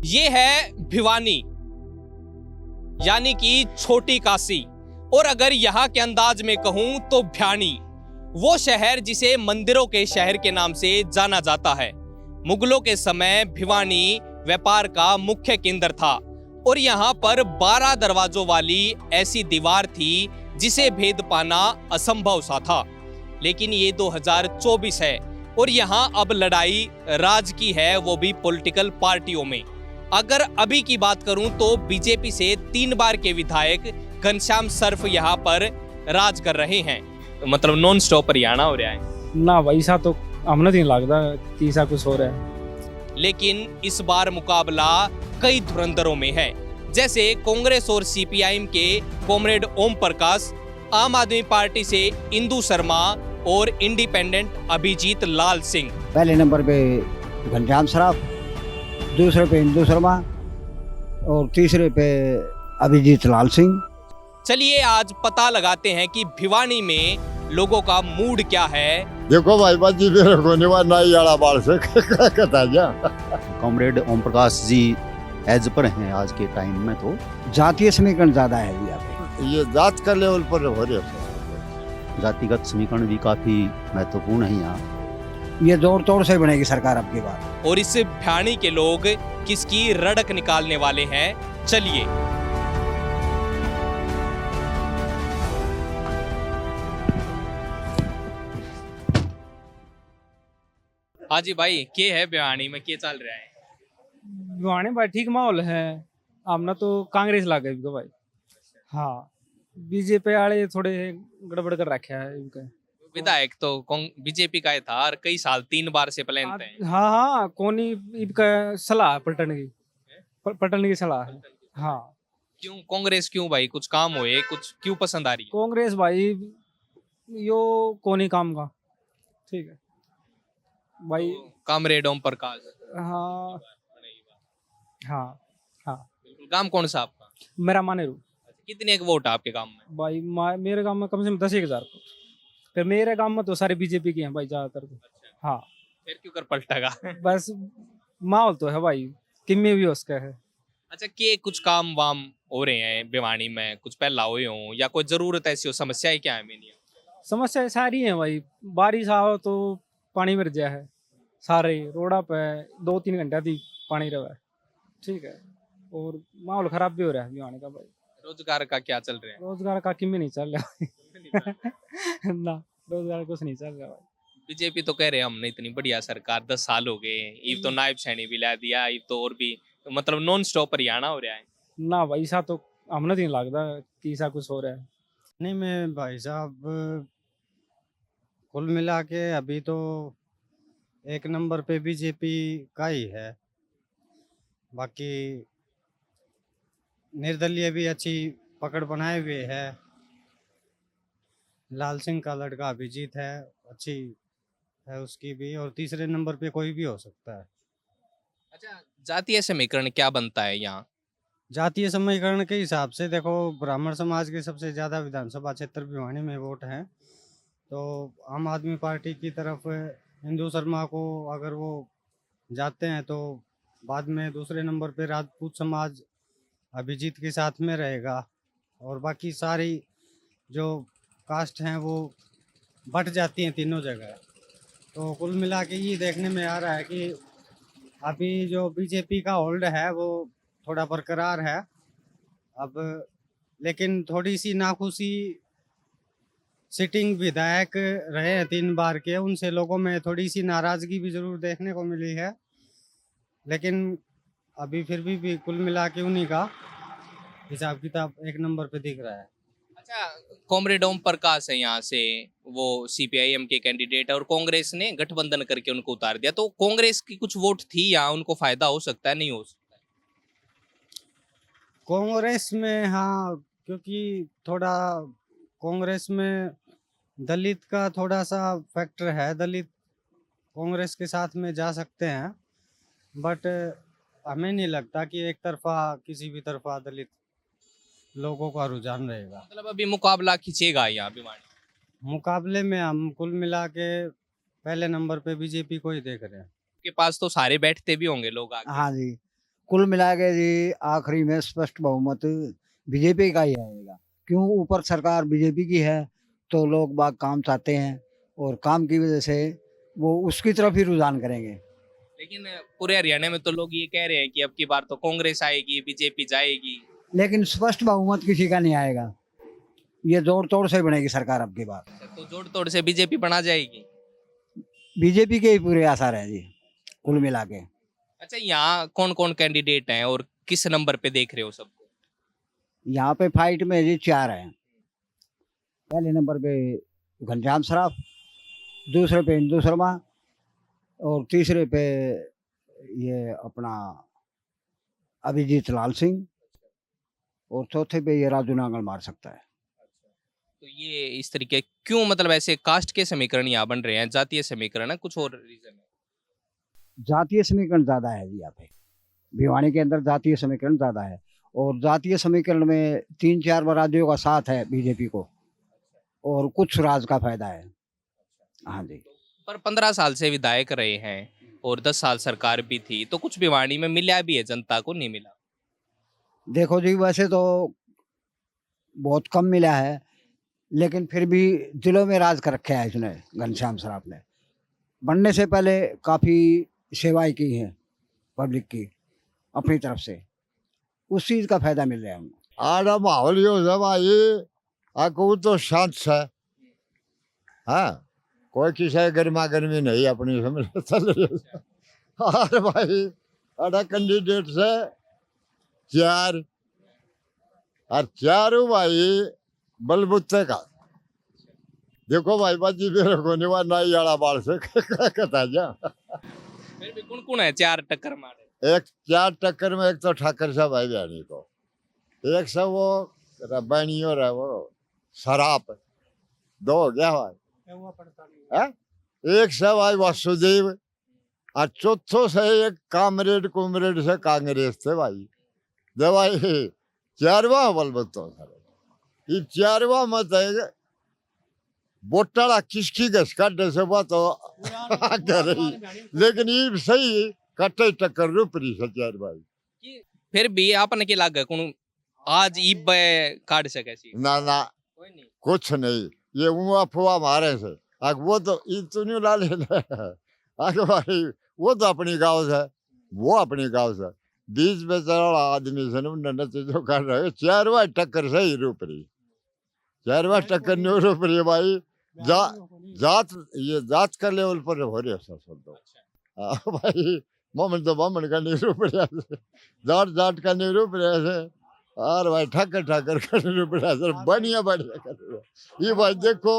ये है भिवानी, यानी कि छोटी काशी, और अगर यहाँ के अंदाज में कहूं तो भ्यानी, वो शहर जिसे मंदिरों के शहर के नाम से जाना जाता है। मुगलों के समय भिवानी व्यापार का मुख्य केंद्र था और यहाँ पर 12 दरवाजों वाली ऐसी दीवार थी जिसे भेद पाना असंभव सा था। लेकिन ये 2024 है और यहाँ अब लड़ाई राज की है, वो भी पॉलिटिकल पार्टियों में। अगर अभी की बात करूं तो बीजेपी से 3 बार के विधायक घनश्याम सर्फ यहाँ पर राज कर रहे हैं। मतलब नॉन स्टॉप हरियाणा हो रहा है ना वैसा तो हमने नहीं लगता कि ऐसा कुछ हो रहा है। लेकिन इस बार मुकाबला कई धुरंधरों में है, जैसे कांग्रेस और सीपीआईएम के कॉमरेड ओम प्रकाश, आम आदमी पार्टी से इंदु शर्मा और इंडिपेंडेंट अभिजीत लाल सिंह। पहले नंबर पे घनश्याम सराफ, दूसरे पे इंदु शर्मा और तीसरे पे अभिजीत लाल सिंह। चलिए आज पता लगाते हैं कि भिवानी में लोगों का मूड क्या है। देखो भाई बाजी मेरे को निवा नाई आड़ा बाल से कहता जा। Comrade Om Prakash ji as per हैं आज के टाइम में, तो जातीय समीकरण ज्यादा है यहाँ पे। ये जात का लेवल पर हो रहे हैं। जातिगत समीकरण भी काफी महत्वपूर्ण है यहाँ। ये जोड़ तोड़ से बनेगी सरकार अब की बार। और इस भ्यानी के लोग किसकी रड़क निकालने वाले हैं, चलिए। हाँ जी भाई, के है भिवानी में, के चल रहा है? भिवानी भाई ठीक माहौल है। हमने तो कांग्रेस लागे इनको भाई। हाँ, बीजेपी वाले थोड़े गड़बड़ कर रखा है इनका। विधायक तो बीजेपी का ही था और कई साल 3 बार से प्लान थे। हाँ हाँ, कोनी इनका सलाह पलटने की सलाह है। हाँ, क्यों कांग्रेस, क्यों भाई? कुछ काम हुए, कुछ क्यों पसंद आ रही है? कांग्रेस भाई यो कोनी काम का ठीक है भाई। कामरेड ओम प्रकाश। हाँ हाँ हाँ। काम कौन सा आपका? मेरा माने रू कितने एक वोट है आपके गांव में? भाई मेरे गांव में कम से कम 10,000। फिर मेरे गांव में तो सारे बीजेपी के हैं भाई ज्यादातर तो। हाँ, फिर क्यों कर पलटेगा? बस माहौल तो है भाई, किम्मे भी उसका है। अच्छा, के कुछ काम वाम हो रहे हैं भिवानी में, कुछ पहला हुए हो या कोई जरूरत ऐसी हो, समस्याएं क्या है मेरी? समस्या सारी है भाई। बारिश आओ तो पानी भर जाए है, सारे रोड़ा पे 2-3 घंटा थी पानी रहा है, ठीक है। और माहौल खराब भी हो रहा है भिवानी का भाई। रोजगार का क्या चल रहा है? रोजगार का किम्मे नहीं चल रहा ना, रोजगार कुछ नहीं चल रहा भाई। बीजेपी तो कह रहे हैं हमने इतनी बढ़िया सरकार 10 साल हो गए, इव तो नायब सैनी भी ला दिया, इव तो और भी मतलब नॉन स्टॉप हरियाणा हो रहा है। ना भाई ऐसा तो हमने नहीं लगता कि ऐसा कुछ हो रहा है। नहीं, मैं भाई साहब कुल मिला के अभी तो 1 नंबर पे बीजेपी का ही है। बाकी निर्दलीय भी अच्छी पकड़ बनाए हुए है। लाल सिंह का लड़का अभिजीत है, अच्छी है उसकी भी, और तीसरे नंबर पे कोई भी हो सकता है। अच्छा, जातीय समीकरण क्या बनता है यहाँ? जातीय समीकरण के हिसाब से देखो, ब्राह्मण समाज के सबसे ज़्यादा विधानसभा क्षेत्र भिवानी में वोट हैं, तो आम आदमी पार्टी की तरफ इंदु शर्मा को अगर वो जाते हैं तो बाद में दूसरे नंबर पे राजपूत समाज अभिजीत के साथ में रहेगा, और बाकी सारी जो कास्ट हैं वो बट जाती हैं तीनों जगह। तो कुल मिला के ये देखने में आ रहा है कि अभी जो बीजेपी का होल्ड है वो थोड़ा बरकरार है अब, लेकिन थोड़ी सी नाखुशी सिटिंग विधायक रहे हैं 3 बार के, उनसे लोगों में थोड़ी सी नाराजगी भी जरूर देखने को मिली है। लेकिन अभी फिर भी कुल मिला के उन्हीं का हिसाब किताब 1 नंबर पे दिख रहा है। अच्छा, कॉमरेड ओम प्रकाश है यहाँ से, वो सीपीआईएम के कैंडिडेट है और कांग्रेस ने गठबंधन करके उनको उतार दिया, तो कांग्रेस की कुछ वोट थी यहाँ, उनको फायदा हो सकता है, नहीं हो सकता? कांग्रेस में हाँ, क्योंकि थोड़ा कांग्रेस में दलित का थोड़ा सा फैक्टर है, दलित कांग्रेस के साथ में जा सकते हैं, बट हमें नहीं लगता कि एक तरफा किसी भी तरफा दलित लोगों का रुझान रहेगा। मतलब अभी मुकाबला खिंचेगा यहाँ भिवानी? मुकाबले में हम कुल मिला के पहले नंबर पे बीजेपी को ही देख रहे हैं। के पास तो सारे बैठते भी होंगे लोग आगे। हाँ जी, कुल मिला के जी आखिरी में स्पष्ट बहुमत बीजेपी का ही आएगा। क्यों? ऊपर सरकार बीजेपी की है तो लोग बाग काम चाहते हैं और काम की वजह से वो उसकी तरफ ही रुझान करेंगे। लेकिन पूरे हरियाणा में तो लोग ये कह रहे हैं कि अब की बार तो कांग्रेस आएगी, बीजेपी जाएगी। लेकिन स्पष्ट बहुमत किसी का नहीं आएगा, ये जोड़ तोड़ से बनेगी सरकार अब की बार। तो जोड़ तोड़ से बीजेपी बना जाएगी। बीजेपी के ही पूरे आसार हैं जी कुल मिला के। अच्छा, यहाँ कौन कौन कैंडिडेट हैं और किस नंबर पे देख रहे हो सबको? यहाँ पे फाइट में जी 4 हैं। पहले नंबर पे घनश्याम सराफ, दूसरे पे इंदू शर्मा और तीसरे पे ये अपना अभिजीत लाल सिंह और चौथे पे ये राजू नांगल मार सकता है। तो ये इस तरीके क्यों, मतलब ऐसे कास्ट के समीकरण यहाँ बन रहे हैं, जातीय समीकरण है, कुछ और रीजन है? जातीय समीकरण ज़्यादा है जी यहाँ पे। भिवानी के अंदर जातीय समीकरण ज़्यादा है और जातीय समीकरण में 3-4 राज्यों का साथ है बीजेपी को और कुछ राज का फायदा है। हाँ जी। पर 15 साल से विधायक रहे हैं और 10 साल सरकार भी थी, तो कुछ भिवानी में मिला भी है, जनता को नहीं मिला? देखो जी, वैसे तो बहुत कम मिला है लेकिन फिर भी दिलों में राज कर रखा है इसने, घनश्याम सराफ ने। बनने से पहले काफ़ी सेवाएं की हैं पब्लिक की अपनी तरफ से, उस चीज़ का फायदा मिल रहा है उनको। आड़ा माहौल यो है भाई, आको तो शांत है। हाँ, कोई किसी गर्मा गर्मी नहीं अपनी समझ चल रही है। और भाई आड़ा कैंडिडेट से 4 और 4 भाई बलबुत्ते का। देखो भाई बाजी मेरे को नहीं ना याड़ा बाल से कहता जा। फिर भी कौन कौन है 4 टक्कर मारे? एक 4 टक्कर में एक तो ठाकर साहब भाई बहनी को, एक से वो बहनी और है वो शराब, 2 हो गया भाई। एक से भाई वासुदेव और चौथो से एक कामरेड कुमरेड से कांग्रेस थे भाई। दे भाई 4वां बलबत्तो ये 4वां मत है बोटाला किसकी गस काटे से बात तो करे, लेकिन ये सही कटे टक्कर रूपरी से 4 भाई। फिर भी आपने के लागे कौन आज ईब काट सके सी? ना ना कोई नहीं। कुछ नहीं, ये उमा फुआ मारे से आग वो तो इतनी ला ले आगे भाई वो तो अपनी गाँव से, वो अपनी गाँव से बीच में चला आदमी से न जो कर रहे 4वां टक्कर सही रूपरी, 4वां टक्कर नहीं रूपरी भाई। जात ये जात का लेवल पर हो रही है सब तो भाई। मोमन तो मोमन का नहीं रूपरिया से, जाट जाट का नहीं रूपरिया से, और भाई ठाकर ठाकर का नहीं रूपरिया से, बढ़िया बढ़िया कर रहे हो। ये भाई देखो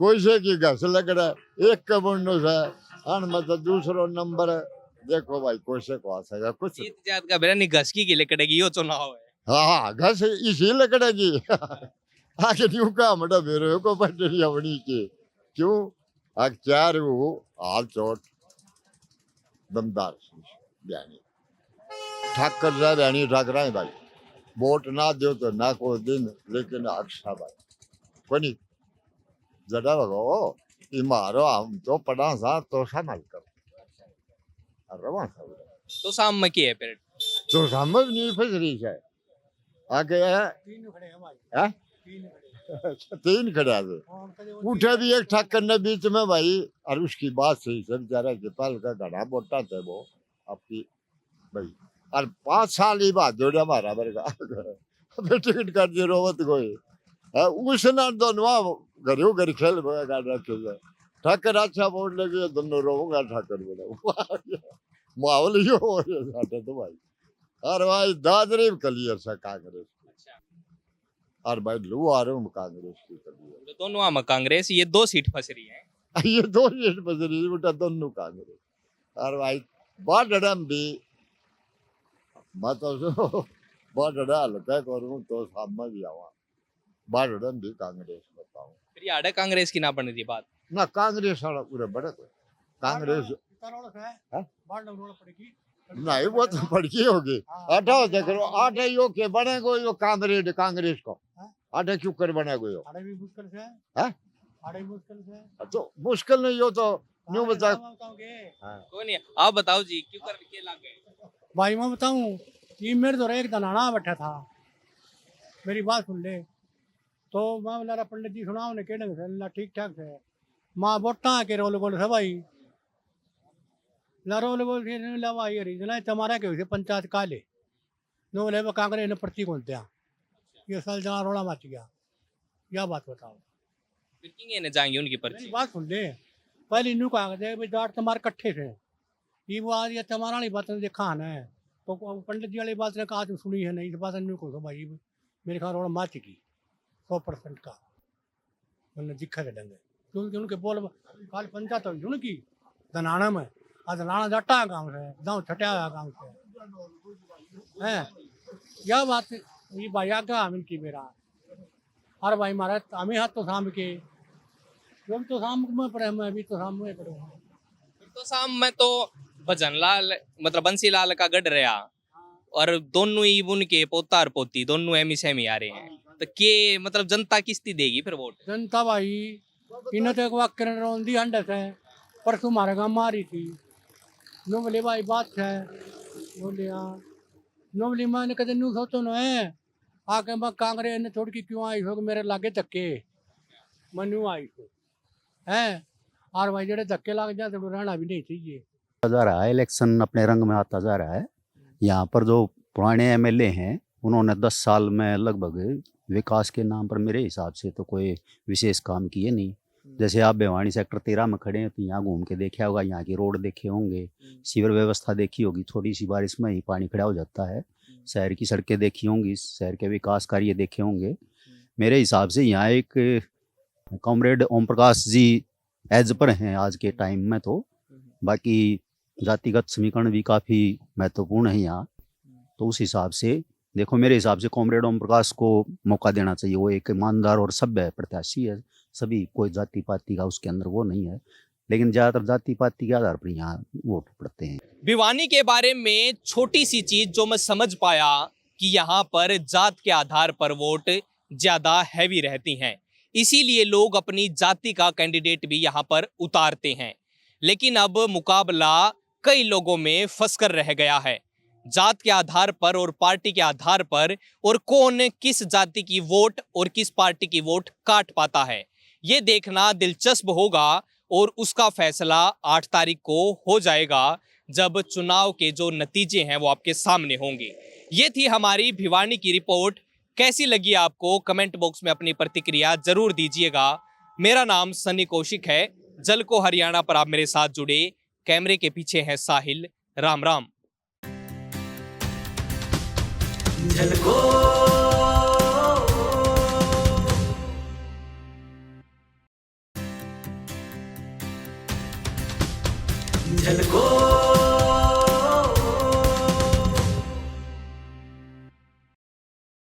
कोई से की घस लग रहा है एक कबुंडो से अन मतलब दूसरो नंबर देखो भाई कोई से को आ सकेगा कुछ। जीत जात का बेरा नहीं घसकी के लिए कटेगी यो चुनाव है। हाँ घस इसी लकड़ेगी आगे न्यू का मटा मेरे को पटरी अपनी के क्यों आग 4 वो हाल चोट दमदार बयानी ठाकर जा बयानी ठाकर है भाई। वोट ना दो तो ना को दिन, लेकिन अक्षा भाई कोनी जड़ा भगो ये मारो हम तो पढ़ा सा तो संभाल कर रवा सब तो शाम में की है फिर? तो समझ नहीं फसरी है आगे है 3 खड़े थे उठे भी एक ठाकर ने बीच में भाई, और उसकी बात सही से बेचारा गोपाल का घड़ा मोटा थे वो आपकी भाई, और 5 साल ही बाद जोड़े हमारा बरगा टिकट कर दिए रोवत कोई उसने दोनों घरों घर खेल गाड़ रखे जाए ठाकर अच्छा वोट लगे दोनों रोगा ठाकर बोला माहौल यो हो रहा तो भाई। और भाई दादरी क्लियर सा कांग्रेस और भाई लू आ रहे हूँ कांग्रेस की क्लियर, तो दोनों में कांग्रेस, ये 2 सीट फंस रही है। ये 2 सीट बच रही बेटा दोनों कांग्रेस। और भाई बाडम भी मतलब बाडा हल्का करूँ तो सामने भी आवा बाडम भी कांग्रेस बताऊँ फिर ये आड़े कांग्रेस की ना बन रही बात ना कांग्रेस वाला पूरे बड़े तो कांग्रेस नहीं वो तो पड़की होगी आटा हो देख लो आटा यो के बने गो यो कांग्रेस को आटा क्यों कर बने गो यो तो मुश्किल नहीं यो तो न्यू बता कोई नहीं। आप बताओ जी क्यों कर के लागे? भाई मैं बताऊं ये मेरे तो एक दनाना बैठा था, मेरी बात सुन ले। तो मैं बोला पंडित जी सुना उन्हें कहने से ठीक ठाक है माँ वोटा के रोल गोल सब आई रोल गोल लवाई हरी तुम्हारा के हुई पंचायत काले नो बोले वो कांग्रेस ने पर्ची कौन दिया ये साल जहाँ रोड़ा मच गया। क्या बात बताओ, फिर किंगे ने जाएंगे उनकी मेरी पर्ची। बात सुन ले। पहले इनू कहा भाई जाट तुम्हारे कट्ठे थे, ये वो आज ये तुम्हारा वाली बात ने देखा है तो पंडित जी वाली बात ने कहा तुम सुनी है नहीं, इस बात इनू को भाई मेरे ख्याल रोड़ा मच गई 100% का मैंने दिखा के डंगे क्योंकि उनके बोल काल पंचायत हुई उनकी दनाना में आज दनाना जट्टा गाँव से गाँव छटिया गाँव से है। यह बात ये भाई आगे हम इनकी मेरा अरे भाई मारा हमें हाथ तो शाम के तुम तो शाम में पड़े मैं अभी तो शाम में पड़े फिर तो शाम में तो भजन लाल मतलब बंसी लाल का गढ़ रहा और दोनों ही उनके पोता और पोती दोनों एमी सेमी आ रहे हैं, तो के मतलब जनता किसती देगी फिर वोट। जनता भाई इन्हें तो एक वाक्य रोंदी हंडस है परसों हमारे गाँव मारी थी नो बोले भाई बात है बोले हाँ नो बोली मैंने कहते नू सोचो न है आके मैं कांग्रेस ने छोड़ के क्यों आई हो मेरे लागे धक्के मैं न्यू आई हो है और भाई जेड़े धक्के लग जाए तो रहना भी नहीं चाहिए। जा रहा है, इलेक्शन अपने रंग में आता जा रहा है। यहाँ पर जो पुराने एमएलए हैं उन्होंने 10 साल में लगभग विकास के नाम पर मेरे हिसाब से तो कोई विशेष काम किए नहीं। जैसे आप भिवानी सेक्टर 13 में खड़े हैं तो यहाँ घूम के देखे होगा, यहाँ की रोड देखे होंगे, सीवर व्यवस्था देखी होगी, थोड़ी सी बारिश में ही पानी खड़ा हो जाता है। शहर की सड़कें देखी होंगी, शहर के विकास कार्य देखे होंगे। मेरे हिसाब से यहाँ एक comrade Om Prakash ji as per हैं आज के टाइम में। तो बाकी जातिगत समीकरण भी काफ़ी महत्वपूर्ण है यहाँ, तो उस हिसाब से देखो मेरे हिसाब से कॉमरेड ओम प्रकाश को मौका देना चाहिए। वो एक ईमानदार और सभ्य प्रत्याशी है, सभी कोई जाति पाति का उसके अंदर वो नहीं है, लेकिन ज़्यादातर जाति पाति के आधार पर यहाँ वोट पड़ते हैं। भिवानी के बारे में छोटी सी चीज जो मैं समझ पाया कि यहाँ पर जात के आधार पर वोट ज्यादा हैवी रहती हैं, इसीलिए लोग अपनी जाति का कैंडिडेट भी यहाँ पर उतारते हैं। लेकिन अब मुकाबला कई लोगों में फंसकर रह गया है, जात के आधार पर और पार्टी के आधार पर, और कौन किस जाति की वोट और किस पार्टी की वोट काट पाता है ये देखना दिलचस्प होगा। और उसका फैसला 8 तारीख को हो जाएगा जब चुनाव के जो नतीजे हैं वो आपके सामने होंगे। ये थी हमारी भिवानी की रिपोर्ट। कैसी लगी आपको कमेंट बॉक्स में अपनी प्रतिक्रिया जरूर दीजिएगा। मेरा नाम सनी कौशिक है। जलको हरियाणा पर आप मेरे साथ जुड़े। कैमरे के पीछे है साहिल। राम राम। झलको